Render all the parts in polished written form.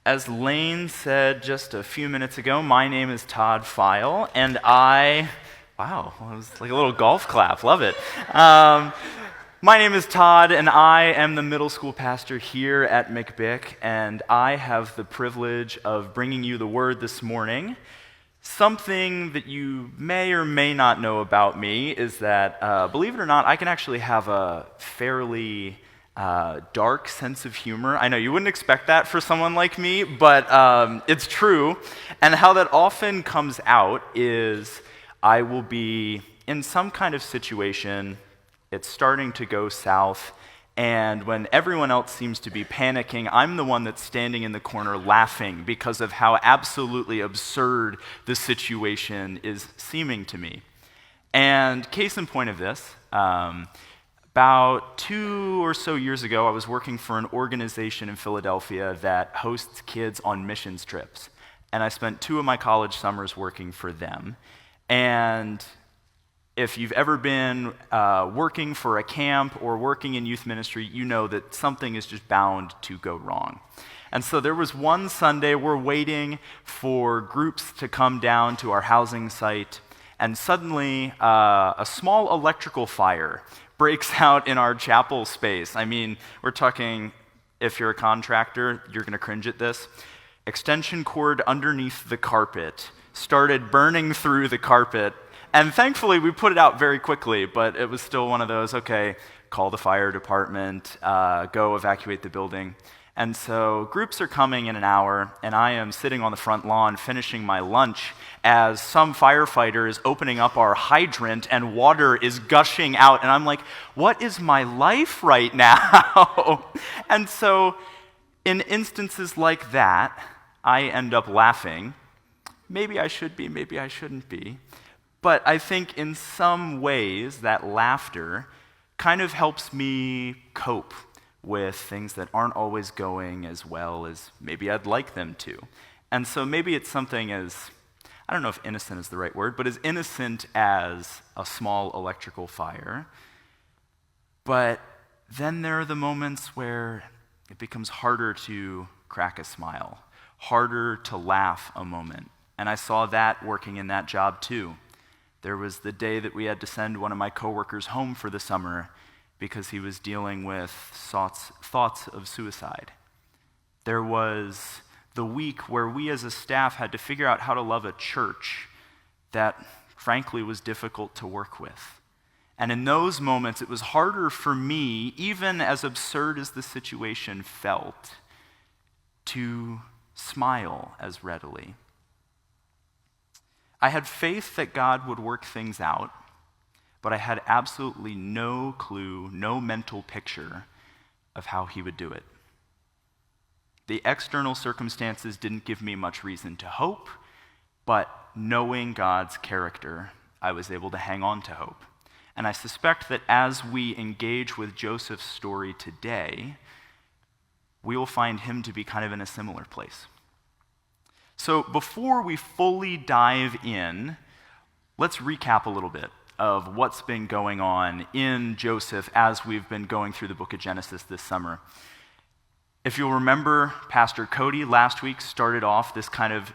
As Lane said just a few minutes ago, my name is Todd File, and wow, it was like a little golf clap, love it. My name is Todd, and I am the middle school pastor here at McBick, and I have the privilege of bringing you the word this morning. Something that you may or may not know about me is that, believe it or not, I can actually have a fairly dark sense of humor. I know you wouldn't expect that for someone like me, but it's true. And how that often comes out is I will be in some kind of situation, it's starting to go south, and when everyone else seems to be panicking, I'm the one that's standing in the corner laughing because of how absolutely absurd the situation is seeming to me. And case in point of this, about 2 or so years ago, I was working for an organization in Philadelphia that hosts kids on missions trips. And I spent 2 of my college summers working for them. And if you've ever been working for a camp or working in youth ministry, you know that something is just bound to go wrong. And so there was one Sunday, we're waiting for groups to come down to our housing site, and suddenly a small electrical fire breaks out in our chapel space. I mean, we're talking, if you're a contractor, you're going to cringe at this. Extension cord underneath the carpet started burning through the carpet, and thankfully we put it out very quickly, but it was still one of those, okay, call the fire department, go evacuate the building. And so groups are coming in an hour, and I am sitting on the front lawn finishing my lunch as some firefighter is opening up our hydrant and water is gushing out. And I'm like, what is my life right now? And so in instances like that, I end up laughing. Maybe I should be, maybe I shouldn't be. But I think in some ways that laughter kind of helps me cope with things that aren't always going as well as maybe I'd like them to. And so maybe it's something as, I don't know if innocent is the right word, but as innocent as a small electrical fire. But then there are the moments where it becomes harder to crack a smile, harder to laugh a moment. And I saw that working in that job too. There was the day that we had to send one of my coworkers home for the summer because he was dealing with thoughts of suicide. There was the week where we as a staff had to figure out how to love a church that frankly was difficult to work with. And in those moments, it was harder for me, even as absurd as the situation felt, to smile as readily. I had faith that God would work things out, but I had absolutely no clue, no mental picture of how he would do it. The external circumstances didn't give me much reason to hope, but knowing God's character, I was able to hang on to hope. And I suspect that as we engage with Joseph's story today, we will find him to be kind of in a similar place. So before we fully dive in, let's recap a little bit of what's been going on in Joseph as we've been going through the book of Genesis this summer. If you'll remember, Pastor Cody last week started off this kind of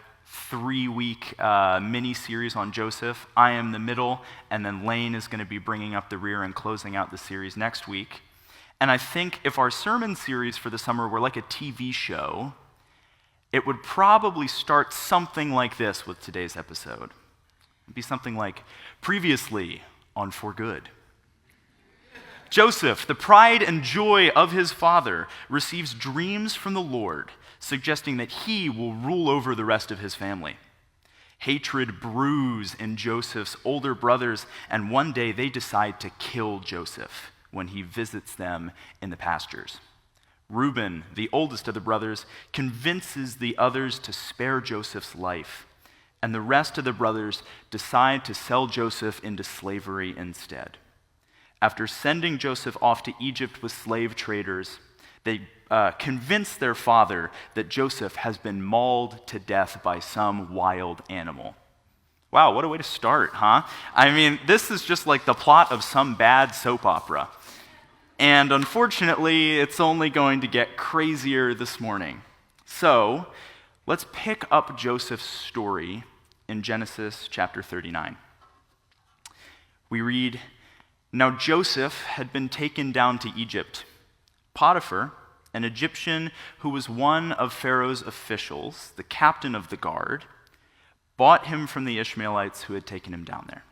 3-week mini-series on Joseph. I am the middle, and then Lane is going to be bringing up the rear and closing out the series next week. And I think if our sermon series for the summer were like a TV show, it would probably start something like this with today's episode. It'd be something like, previously on For Good. Joseph, the pride and joy of his father, receives dreams from the Lord, suggesting that he will rule over the rest of his family. Hatred brews in Joseph's older brothers, and one day they decide to kill Joseph when he visits them in the pastures. Reuben, the oldest of the brothers, convinces the others to spare Joseph's life, and the rest of the brothers decide to sell Joseph into slavery instead. After sending Joseph off to Egypt with slave traders, they convince their father that Joseph has been mauled to death by some wild animal. Wow, what a way to start, huh? I mean, this is just like the plot of some bad soap opera. And unfortunately, it's only going to get crazier this morning. So, let's pick up Joseph's story in Genesis chapter 39. We read, "Now Joseph had been taken down to Egypt. Potiphar, an Egyptian who was one of Pharaoh's officials, the captain of the guard, bought him from the Ishmaelites who had taken him down there.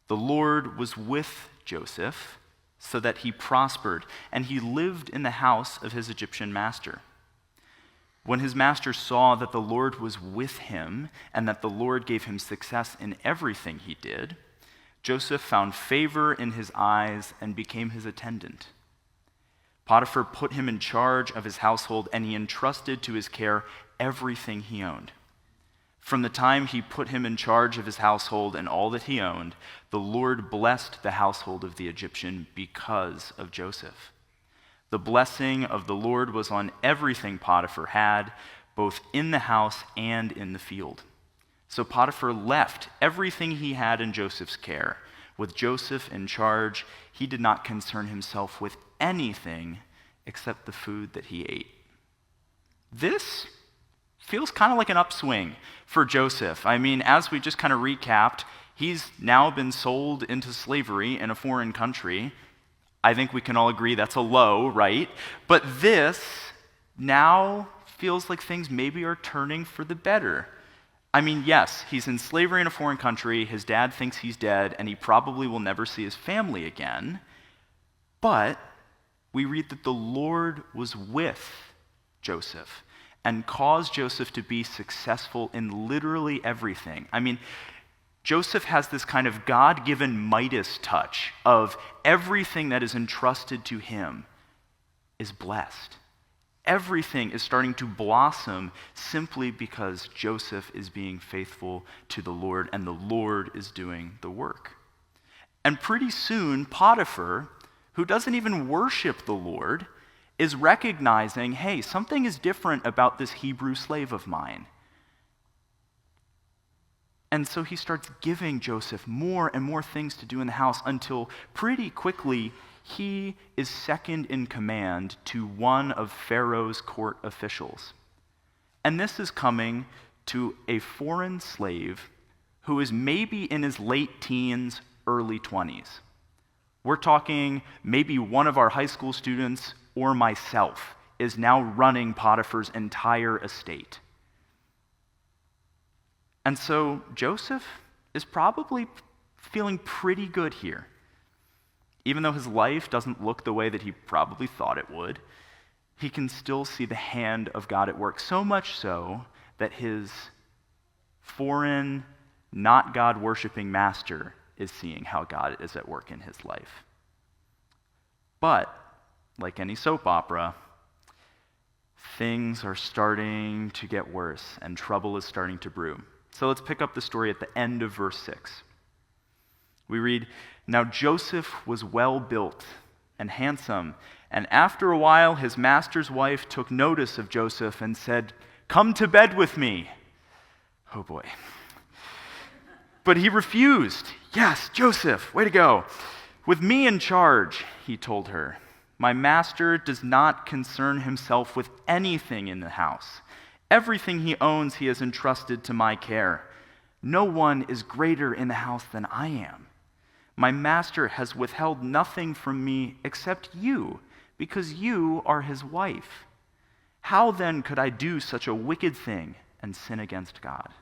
The Lord was with Joseph so that he prospered, and he lived in the house of his Egyptian master. When his master saw that the Lord was with him and that the Lord gave him success in everything he did, Joseph found favor in his eyes and became his attendant. Potiphar put him in charge of his household, and he entrusted to his care everything he owned. From the time he put him in charge of his household and all that he owned, the Lord blessed the household of the Egyptian because of Joseph. The blessing of the Lord was on everything Potiphar had, both in the house and in the field. So Potiphar left everything he had in Joseph's care. With Joseph in charge, he did not concern himself with anything except the food that he ate." This feels kind of like an upswing for Joseph. I mean, as we just kind of recapped, he's now been sold into slavery in a foreign country. I think we can all agree that's a low, right? But this now feels like things maybe are turning for the better. I mean, yes, he's in slavery in a foreign country, his dad thinks he's dead, and he probably will never see his family again. But we read that the Lord was with Joseph and caused Joseph to be successful in literally everything. I mean, Joseph has this kind of God-given Midas touch of everything that is entrusted to him is blessed. Everything is starting to blossom simply because Joseph is being faithful to the Lord, and the Lord is doing the work. And pretty soon, Potiphar, who doesn't even worship the Lord, is recognizing, hey, something is different about this Hebrew slave of mine. And so he starts giving Joseph more and more things to do in the house until pretty quickly he is second in command to one of Pharaoh's court officials. And this is coming to a foreign slave who is maybe in his late teens, early 20s. We're talking maybe one of our high school students or myself is now running Potiphar's entire estate. And so Joseph is probably feeling pretty good here. Even though his life doesn't look the way that he probably thought it would, he can still see the hand of God at work, so much so that his foreign, not God-worshiping master is seeing how God is at work in his life. But, like any soap opera, things are starting to get worse and trouble is starting to brew. So let's pick up the story at the end of verse 6. We read, "Now Joseph was well built and handsome, and after a while his master's wife took notice of Joseph and said, 'Come to bed with me.'" Oh boy. But he refused. "Yes, Joseph, way to go. With me in charge," he told her. "My master does not concern himself with anything in the house. Everything he owns he has entrusted to my care. No one is greater in the house than I am. My master has withheld nothing from me except you, because you are his wife. How then could I do such a wicked thing and sin against God?"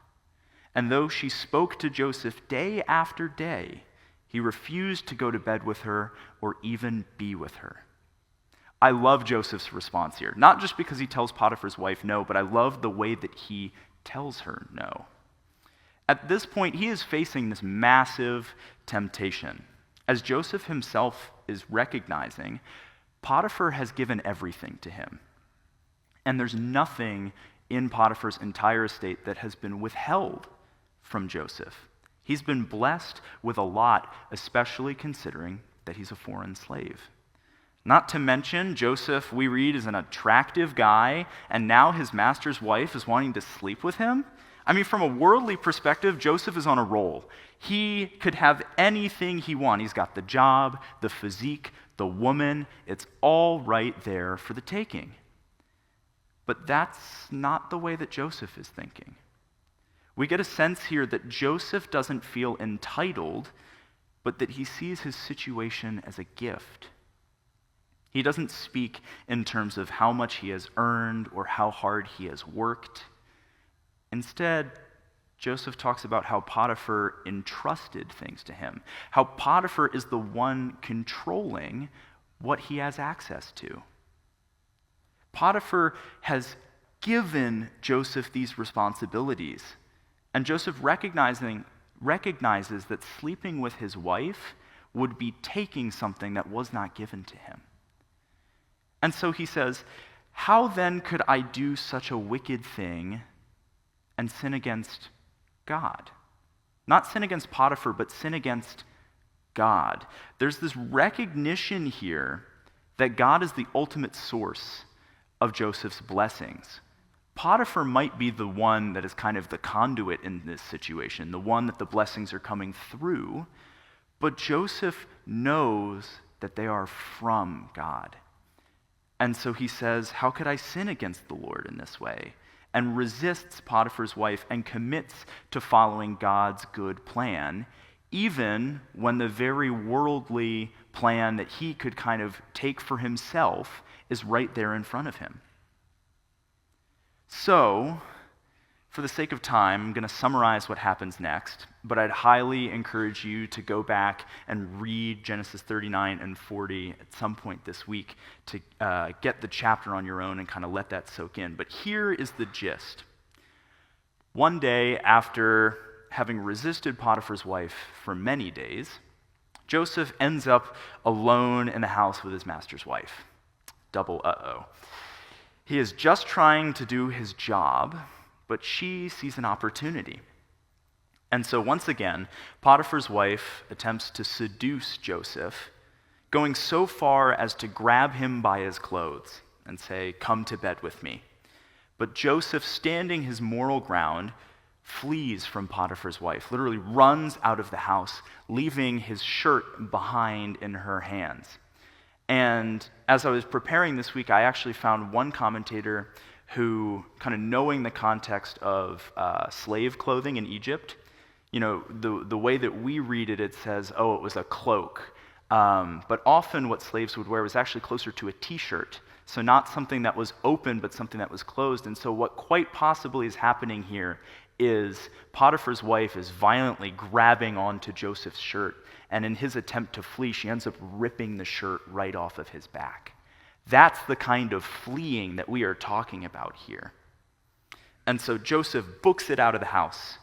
And though she spoke to Joseph day after day, he refused to go to bed with her or even be with her. I love Joseph's response here, not just because he tells Potiphar's wife no, but I love the way that he tells her no. At this point, he is facing this massive temptation. As Joseph himself is recognizing, Potiphar has given everything to him. And there's nothing in Potiphar's entire estate that has been withheld from Joseph. He's been blessed with a lot, especially considering that he's a foreign slave. Not to mention, Joseph, we read, is an attractive guy, and now his master's wife is wanting to sleep with him. I mean, from a worldly perspective, Joseph is on a roll. He could have anything he wants. He's got the job, the physique, the woman. It's all right there for the taking. But that's not the way that Joseph is thinking. We get a sense here that Joseph doesn't feel entitled, but that he sees his situation as a gift. He doesn't speak in terms of how much he has earned or how hard he has worked. Instead, Joseph talks about how Potiphar entrusted things to him, how Potiphar is the one controlling what he has access to. Potiphar has given Joseph these responsibilities, and Joseph recognizes that sleeping with his wife would be taking something that was not given to him. And so he says, how then could I do such a wicked thing and sin against God? Not sin against Potiphar, but sin against God. There's this recognition here that God is the ultimate source of Joseph's blessings. Potiphar might be the one that is kind of the conduit in this situation, the one that the blessings are coming through, but Joseph knows that they are from God. And so he says, how could I sin against the Lord in this way? And resists Potiphar's wife and commits to following God's good plan, even when the very worldly plan that he could kind of take for himself is right there in front of him. So, for the sake of time, I'm going to summarize what happens next, but I'd highly encourage you to go back and read Genesis 39 and 40 at some point this week to get the chapter on your own and kind of let that soak in. But here is the gist. One day, after having resisted Potiphar's wife for many days, Joseph ends up alone in the house with his master's wife. Double uh-oh. He is just trying to do his job, but she sees an opportunity. And so once again, Potiphar's wife attempts to seduce Joseph, going so far as to grab him by his clothes and say, "Come to bed with me." But Joseph, standing his moral ground, flees from Potiphar's wife, literally runs out of the house, leaving his shirt behind in her hands. And as I was preparing this week, I actually found one commentator who, kind of knowing the context of slave clothing in Egypt, the way that we read it, it says, oh, it was a cloak. But often what slaves would wear was actually closer to a t-shirt. So not something that was open, but something that was closed. And so what quite possibly is happening here is Potiphar's wife is violently grabbing onto Joseph's shirt. And in his attempt to flee, she ends up ripping the shirt right off of his back. That's the kind of fleeing that we are talking about here. And so Joseph books it out of the house,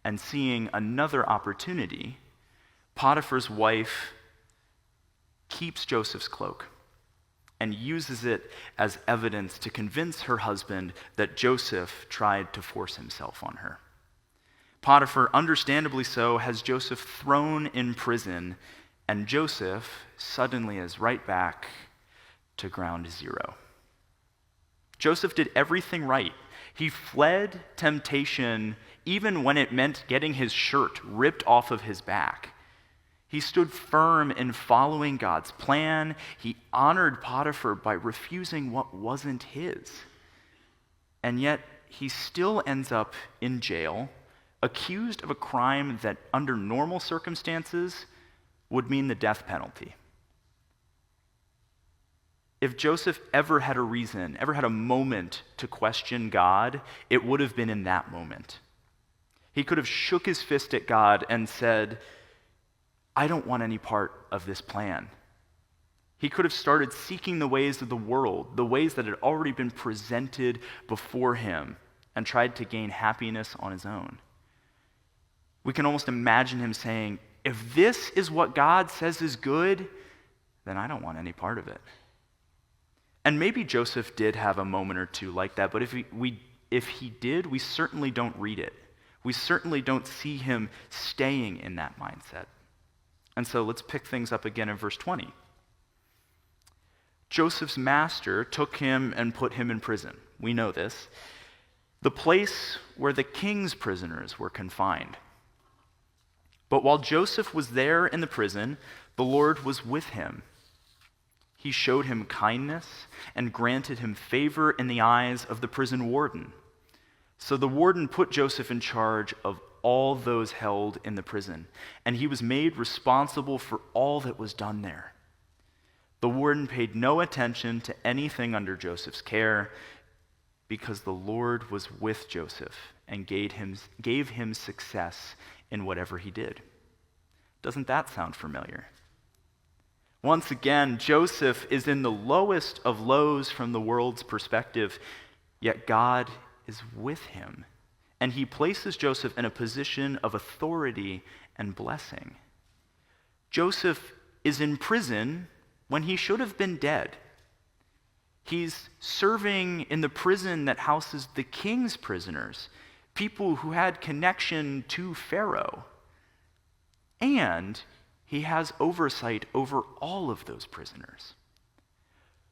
and seeing another opportunity, Potiphar's wife keeps Joseph's cloak and uses it as evidence to convince her husband that Joseph tried to force himself on her. Potiphar, understandably so, has Joseph thrown in prison, and Joseph suddenly is right back to ground zero. Joseph did everything right. He fled temptation even when it meant getting his shirt ripped off of his back. He stood firm in following God's plan. He honored Potiphar by refusing what wasn't his. And yet, he still ends up in jail, accused of a crime that under normal circumstances would mean the death penalty. If Joseph ever had a reason, ever had a moment to question God, it would have been in that moment. He could have shook his fist at God and said, I don't want any part of this plan. He could have started seeking the ways of the world, the ways that had already been presented before him, and tried to gain happiness on his own. We can almost imagine him saying, if this is what God says is good, then I don't want any part of it. And maybe Joseph did have a moment or two like that, but if he did, we certainly don't read it. We certainly don't see him staying in that mindset. And so let's pick things up again in verse 20. Joseph's master took him and put him in prison. We know this. The place where the king's prisoners were confined. But while Joseph was there in the prison, the Lord was with him. He showed him kindness and granted him favor in the eyes of the prison warden. So the warden put Joseph in charge of all those held in the prison, and he was made responsible for all that was done there. The warden paid no attention to anything under Joseph's care because the Lord was with Joseph and gave him success in whatever he did. Doesn't that sound familiar? Once again, Joseph is in the lowest of lows from the world's perspective, yet God is with him, and he places Joseph in a position of authority and blessing. Joseph is in prison when he should have been dead. He's serving in the prison that houses the king's prisoners, people who had connection to Pharaoh. And he has oversight over all of those prisoners.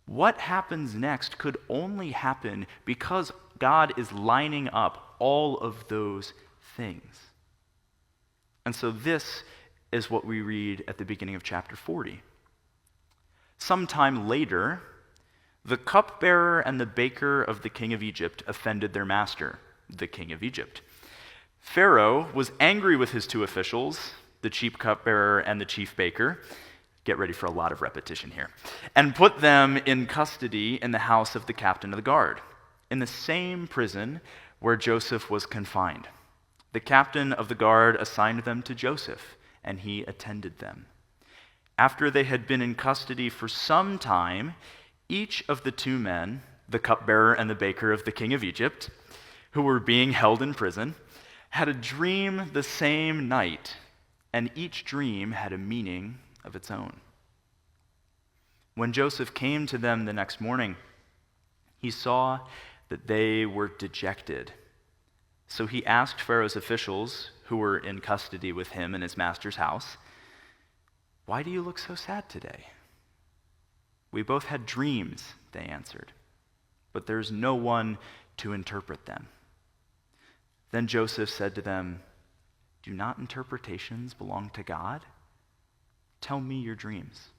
What happens next could only happen because God is lining up all of those things. And so this is what we read at the beginning of chapter 40. Sometime later, the cupbearer and the baker of the king of Egypt offended their master, the king of Egypt. Pharaoh was angry with his two officials, the chief cupbearer and the chief baker. Get ready for a lot of repetition here. And put them in custody in the house of the captain of the guard, in the same prison where Joseph was confined. The captain of the guard assigned them to Joseph, and he attended them. After they had been in custody for some time, each of the two men, the cupbearer and the baker of the king of Egypt, who were being held in prison, had a dream the same night, and each dream had a meaning of its own. When Joseph came to them the next morning, he saw that they were dejected. So he asked Pharaoh's officials, who were in custody with him in his master's house, "Why do you look so sad today?" "We both had dreams," they answered, "but there's no one to interpret them." Then Joseph said to them, "Do not interpretations belong to God? Tell me your dreams."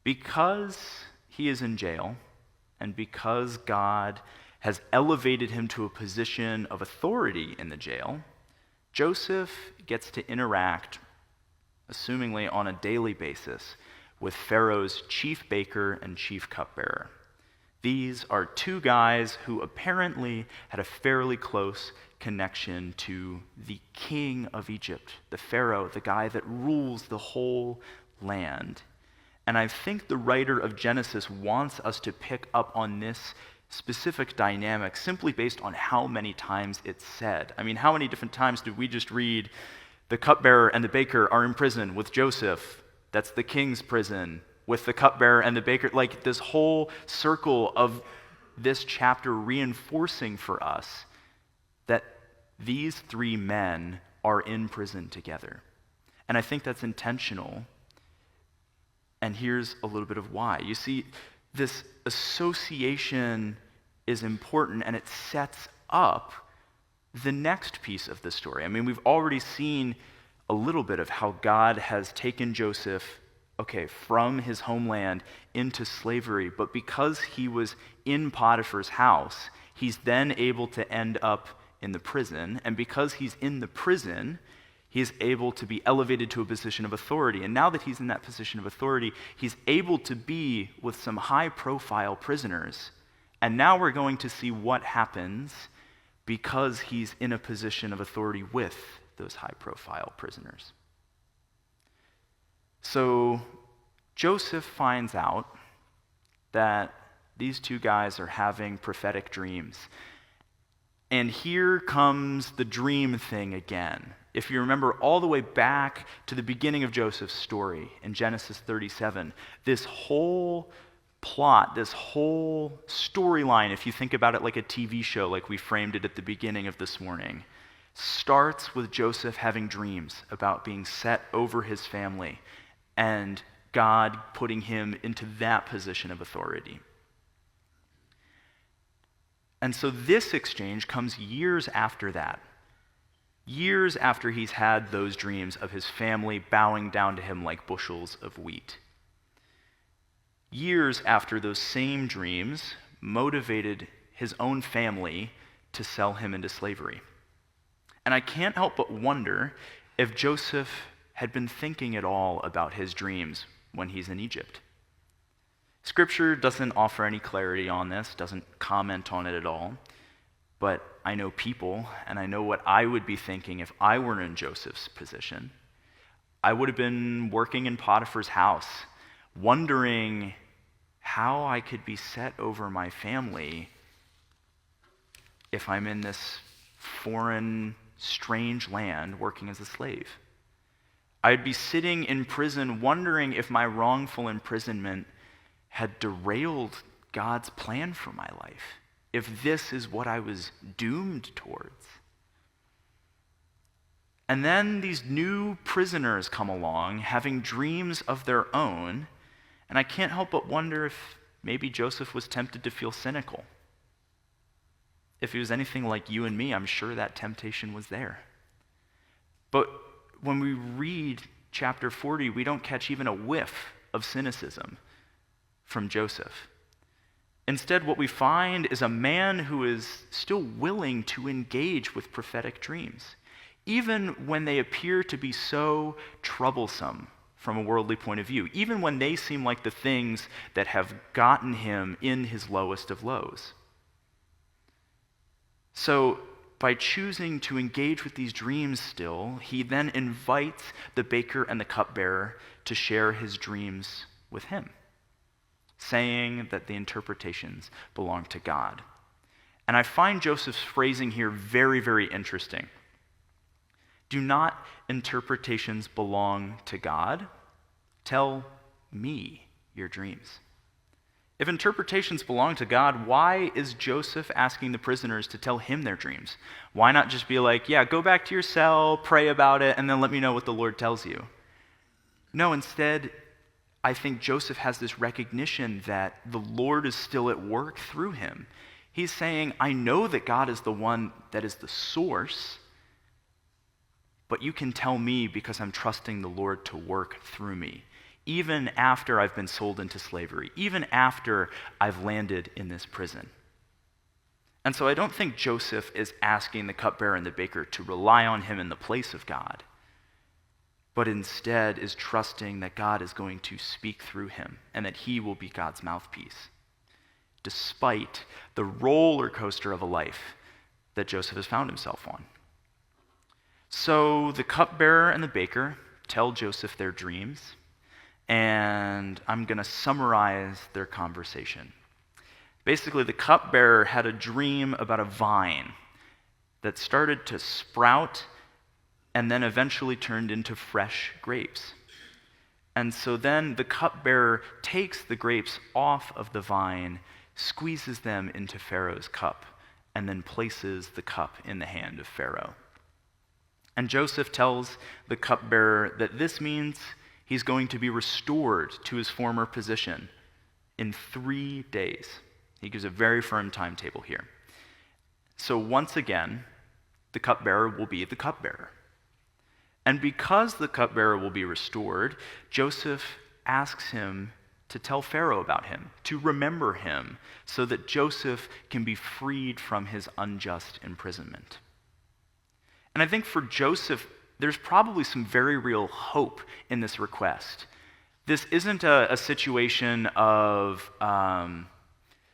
Because he is in jail, and because God has elevated him to a position of authority in the jail, Joseph gets to interact, assumingly on a daily basis, with Pharaoh's chief baker and chief cupbearer. These are two guys who apparently had a fairly close connection to the king of Egypt, the Pharaoh, the guy that rules the whole land. And I think the writer of Genesis wants us to pick up on this specific dynamic simply based on how many times it's said. I mean, how many different times did we just read the cupbearer and the baker are in prison with Joseph? That's the king's prison with the cupbearer and the baker. Like this whole circle of this chapter reinforcing for us that these three men are in prison together. And I think that's intentional. And here's a little bit of why. You see, this association is important, and it sets up the next piece of the story. I mean, we've already seen a little bit of how God has taken Joseph, from his homeland into slavery, but because he was in Potiphar's house, he's then able to end up in the prison, and because he's in the prison, he's able to be elevated to a position of authority. And now that he's in that position of authority, he's able to be with some high-profile prisoners. And now we're going to see what happens because he's in a position of authority with those high-profile prisoners. So Joseph finds out that these two guys are having prophetic dreams. And here comes the dream thing again. If you remember all the way back to the beginning of Joseph's story in Genesis 37, this whole plot, this whole storyline, if you think about it like a TV show, like we framed it at the beginning of this morning, starts with Joseph having dreams about being set over his family and God putting him into that position of authority. And so this exchange comes years after that. Years after he's had those dreams of his family bowing down to him like bushels of wheat. years after those same dreams motivated his own family to sell him into slavery. And I can't help but wonder if Joseph had been thinking at all about his dreams when he's in Egypt. Scripture doesn't offer any clarity on this, doesn't comment on it at all, but I know people, and I know what I would be thinking if I were in Joseph's position. I would have been working in Potiphar's house, wondering how I could be set over my family if I'm in this foreign, strange land working as a slave. I'd be sitting in prison wondering if my wrongful imprisonment had derailed God's plan for my life, if this is what I was doomed towards. And then these new prisoners come along, having dreams of their own, and I can't help but wonder if maybe Joseph was tempted to feel cynical. If he was anything like you and me, I'm sure that temptation was there. But when we read chapter 40, we don't catch even a whiff of cynicism from Joseph. Instead, what we find is a man who is still willing to engage with prophetic dreams, even when they appear to be so troublesome from a worldly point of view, even when they seem like the things that have gotten him in his lowest of lows. So, by choosing to engage with these dreams still, he then invites the baker and the cupbearer to share his dreams with him, saying that the interpretations belong to God. And I find Joseph's phrasing here very, very interesting. Do not interpretations belong to God? Tell me your dreams. If interpretations belong to God, why is Joseph asking the prisoners to tell him their dreams? Why not just be like, yeah, go back to your cell, pray about it, and then let me know what the Lord tells you? No, instead, I think Joseph has this recognition that the Lord is still at work through him. He's saying, I know that God is the one that is the source, but you can tell me because I'm trusting the Lord to work through me, even after I've been sold into slavery, even after I've landed in this prison. And so I don't think Joseph is asking the cupbearer and the baker to rely on him in the place of God, but instead is trusting that God is going to speak through him and that he will be God's mouthpiece, despite the roller coaster of a life that Joseph has found himself on. So the cupbearer and the baker tell Joseph their dreams, and I'm going to summarize their conversation. Basically, the cupbearer had a dream about a vine that started to sprout and then eventually turned into fresh grapes. And so then the cupbearer takes the grapes off of the vine, squeezes them into Pharaoh's cup, and then places the cup in the hand of Pharaoh. And Joseph tells the cupbearer that this means he's going to be restored to his former position in 3 days. He gives a very firm timetable here. So once again, the cupbearer will be the cupbearer. And because the cupbearer will be restored, Joseph asks him to tell Pharaoh about him, to remember him, so that Joseph can be freed from his unjust imprisonment. And I think for Joseph, there's probably some very real hope in this request. This isn't a situation of,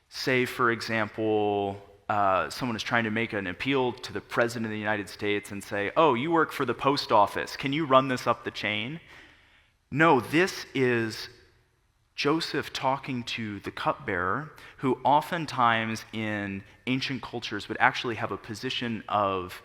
say, for example, someone is trying to make an appeal to the President of the United States and say, oh, you work for the post office. Can you run this up the chain? No, this is Joseph talking to the cupbearer, who oftentimes in ancient cultures would actually have a position of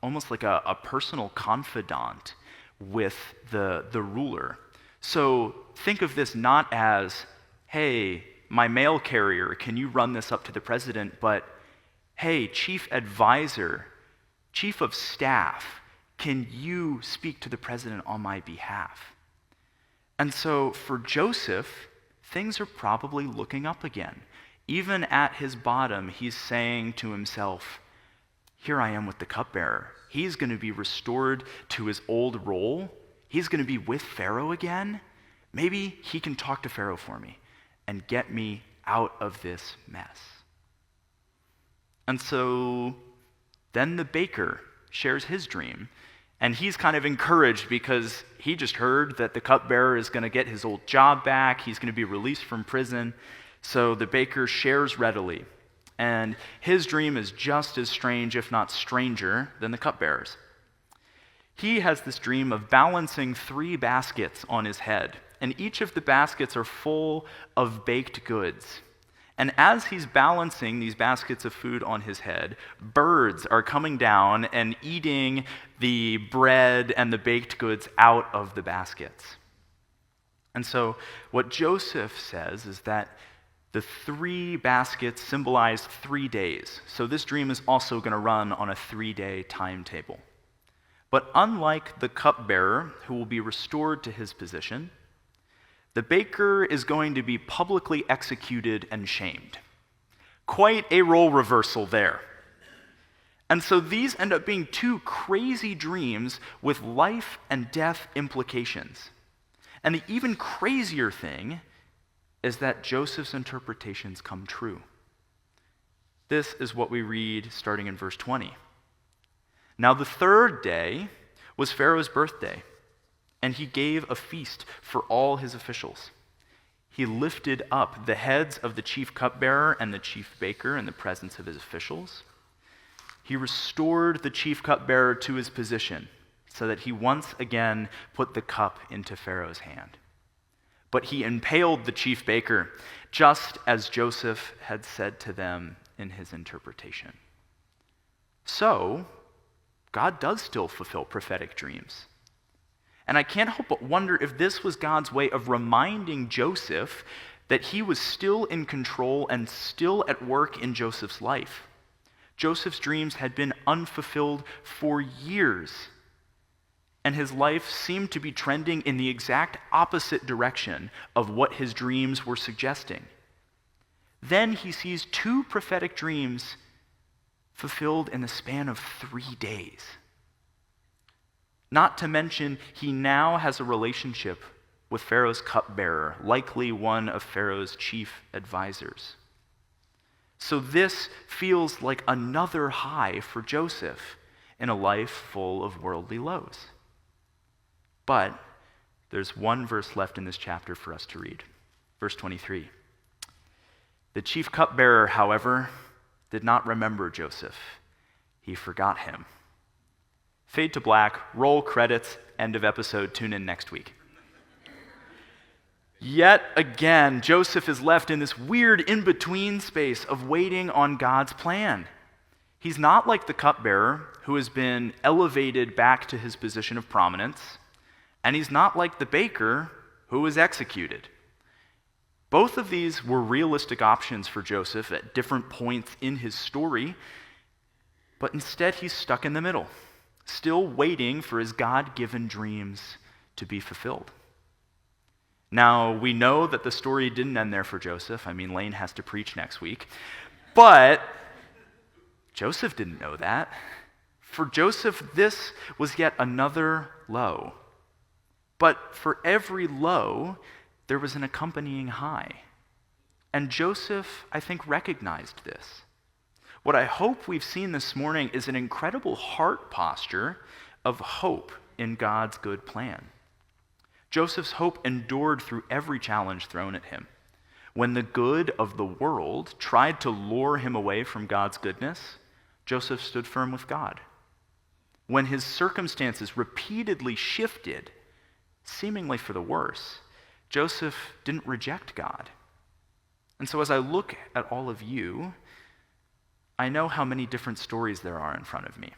almost like a personal confidant with the ruler. So think of this not as, hey, my mail carrier, can you run this up to the president? But, hey, chief advisor, chief of staff, can you speak to the president on my behalf? And so for Joseph, things are probably looking up again. Even at his bottom, he's saying to himself, here I am with the cupbearer. He's going to be restored to his old role. He's going to be with Pharaoh again. Maybe he can talk to Pharaoh for me and get me out of this mess. And so then the baker shares his dream, and he's kind of encouraged because he just heard that the cupbearer is going to get his old job back, he's going to be released from prison. So the baker shares readily, and his dream is just as strange, if not stranger, than the cupbearer's. He has this dream of balancing 3 baskets on his head, and each of the baskets are full of baked goods. And as he's balancing these baskets of food on his head, birds are coming down and eating the bread and the baked goods out of the baskets. And so what Joseph says is that the 3 baskets symbolize 3 days. So this dream is also going to run on a 3-day timetable. But unlike the cupbearer, who will be restored to his position, the baker is going to be publicly executed and shamed. Quite a role reversal there. And so these end up being 2 crazy dreams with life and death implications. And the even crazier thing is that Joseph's interpretations come true. This is what we read starting in verse 20. Now the 3rd day was Pharaoh's birthday, and he gave a feast for all his officials. He lifted up the heads of the chief cupbearer and the chief baker in the presence of his officials. He restored the chief cupbearer to his position so that he once again put the cup into Pharaoh's hand. But he impaled the chief baker, just as Joseph had said to them in his interpretation. So, God does still fulfill prophetic dreams. And I can't help but wonder if this was God's way of reminding Joseph that he was still in control and still at work in Joseph's life. Joseph's dreams had been unfulfilled for years, and his life seemed to be trending in the exact opposite direction of what his dreams were suggesting. Then he sees 2 prophetic dreams fulfilled in the span of 3 days. Not to mention, he now has a relationship with Pharaoh's cupbearer, likely one of Pharaoh's chief advisors. So this feels like another high for Joseph in a life full of worldly lows. But there's one verse left in this chapter for us to read. Verse 23. The chief cupbearer, however, did not remember Joseph. He forgot him. Fade to black, roll credits, end of episode, tune in next week. Yet again, Joseph is left in this weird in-between space of waiting on God's plan. He's not like the cupbearer who has been elevated back to his position of prominence, and he's not like the baker who was executed. Both of these were realistic options for Joseph at different points in his story, but instead he's stuck in the middle, still waiting for his God-given dreams to be fulfilled. Now, we know that the story didn't end there for Joseph. I mean, Lane has to preach next week. But Joseph didn't know that. For Joseph, this was yet another low. But for every low, there was an accompanying high. And Joseph, I think, recognized this. What I hope we've seen this morning is an incredible heart posture of hope in God's good plan. Joseph's hope endured through every challenge thrown at him. When the good of the world tried to lure him away from God's goodness, Joseph stood firm with God. When his circumstances repeatedly shifted, seemingly for the worse, Joseph didn't reject God. And so as I look at all of you, I know how many different stories there are in front of me.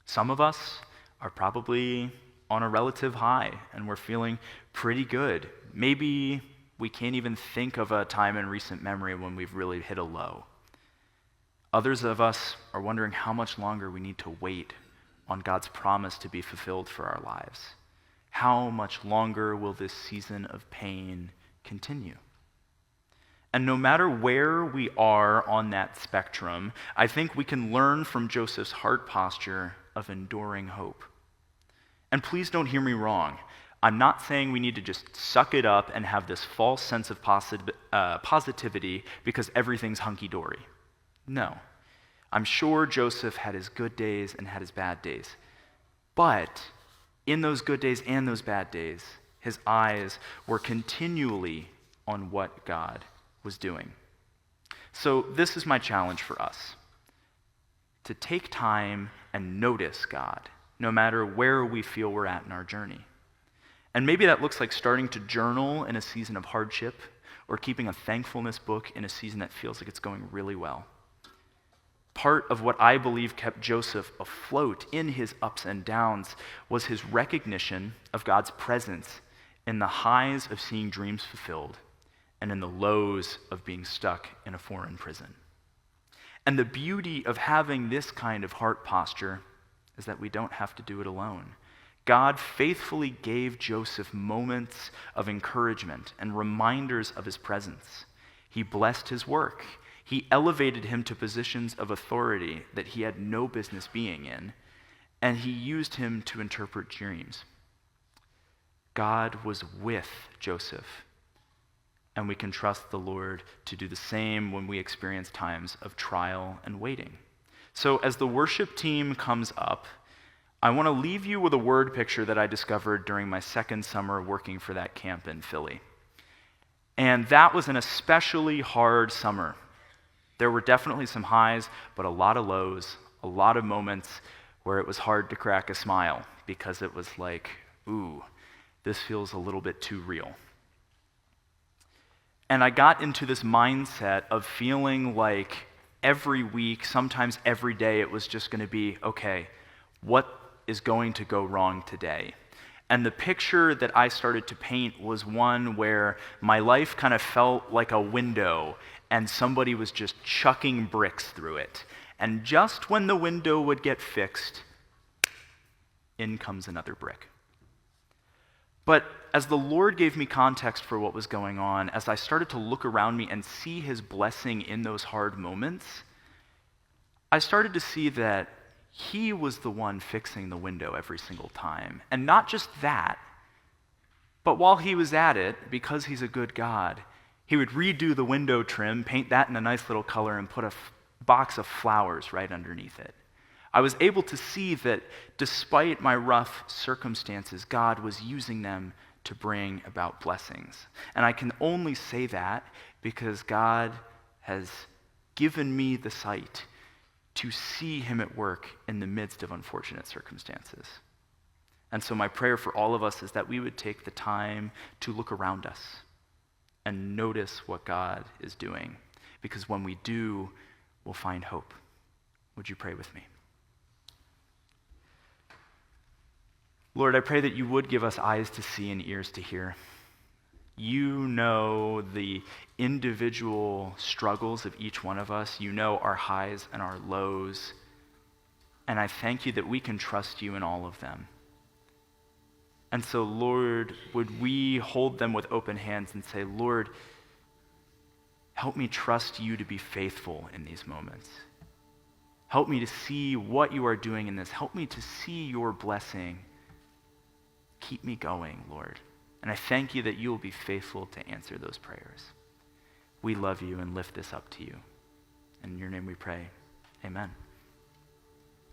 Some of us are probably on a relative high, and we're feeling pretty good. Maybe we can't even think of a time in recent memory when we've really hit a low. Others of us are wondering how much longer we need to wait on God's promise to be fulfilled for our lives. How much longer will this season of pain continue? And no matter where we are on that spectrum, I think we can learn from Joseph's heart posture of enduring hope. And please don't hear me wrong. I'm not saying we need to just suck it up and have this false sense of positivity because everything's hunky-dory. No. I'm sure Joseph had his good days and had his bad days. But in those good days and those bad days, his eyes were continually on what God was doing. So this is my challenge for us, to take time and notice God, no matter where we feel we're at in our journey. And maybe that looks like starting to journal in a season of hardship, or keeping a thankfulness book in a season that feels like it's going really well. Part of what I believe kept Joseph afloat in his ups and downs was his recognition of God's presence in the highs of seeing dreams fulfilled and in the lows of being stuck in a foreign prison. And the beauty of having this kind of heart posture is that we don't have to do it alone. God faithfully gave Joseph moments of encouragement and reminders of his presence. He blessed his work. He elevated him to positions of authority that he had no business being in, and he used him to interpret dreams. God was with Joseph, and we can trust the Lord to do the same when we experience times of trial and waiting. So as the worship team comes up, I want to leave you with a word picture that I discovered during my second summer working for that camp in Philly. And that was an especially hard summer. There were definitely some highs, but a lot of lows, a lot of moments where it was hard to crack a smile because it was like, ooh, this feels a little bit too real. And I got into this mindset of feeling like every week, sometimes every day, it was just going to be, okay, what is going to go wrong today? And the picture that I started to paint was one where my life kind of felt like a window and somebody was just chucking bricks through it. And just when the window would get fixed, in comes another brick. But as the Lord gave me context for what was going on, as I started to look around me and see his blessing in those hard moments, I started to see that he was the one fixing the window every single time. And not just that, but while he was at it, because he's a good God, he would redo the window trim, paint that in a nice little color, and put a box of flowers right underneath it. I was able to see that despite my rough circumstances, God was using them to bring about blessings. And I can only say that because God has given me the sight to see him at work in the midst of unfortunate circumstances. And so my prayer for all of us is that we would take the time to look around us and notice what God is doing. Because when we do, we'll find hope. Would you pray with me? Lord, I pray that you would give us eyes to see and ears to hear. You know the individual struggles of each one of us. You know our highs and our lows. And I thank you that we can trust you in all of them. And so, Lord, would we hold them with open hands and say, Lord, help me trust you to be faithful in these moments. Help me to see what you are doing in this. Help me to see your blessing. Keep me going, Lord. And I thank you that you will be faithful to answer those prayers. We love you and lift this up to you. In your name we pray. Amen.